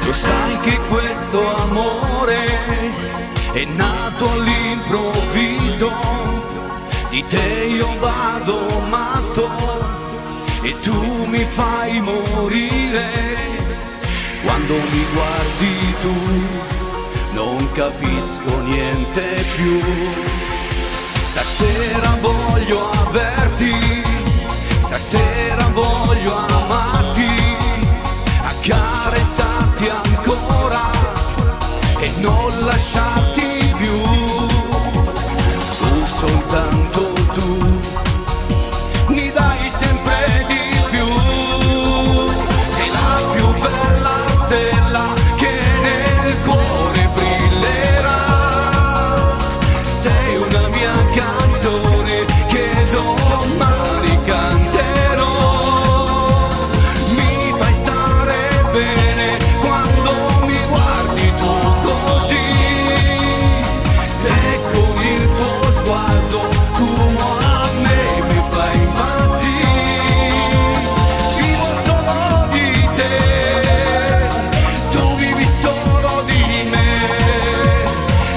Lo sai che questo amore è nato all'improvviso, di te io vado matto e tu mi fai morire. Quando mi guardi tu non capisco niente più. Stasera voglio averti, stasera voglio amarti, accarezzarti ancora e non lasciarti più. Tu, soltanto tu, mi dai sempre di più. Sei la più bella stella che nel cuore brillerà. Sei una mia canzone che domani canterò. Mi fai stare bene quando mi guardi tu così, e con il tuo sguardo tu a me mi fai impazzire. Vivo solo di te, tu vivi solo di me,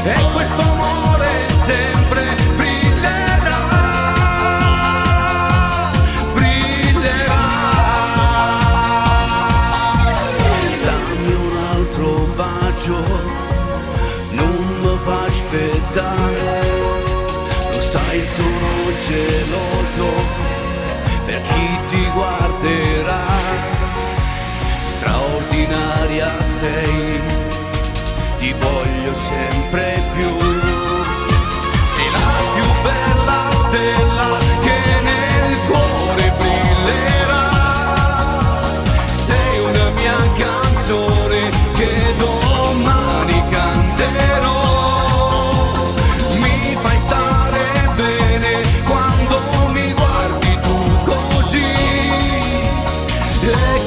e questo amore sempre brillerà, brillerà. Dammi un altro bacio, non mi fa aspettare. Lo sai, sono geloso per chi ti guarderà. Straordinaria sei, ti voglio sempre più. Sei la più bella stella che nel cuore brillerà. Sei una mia canzone che domani canterò. Mi fai stare bene quando mi guardi tu così, e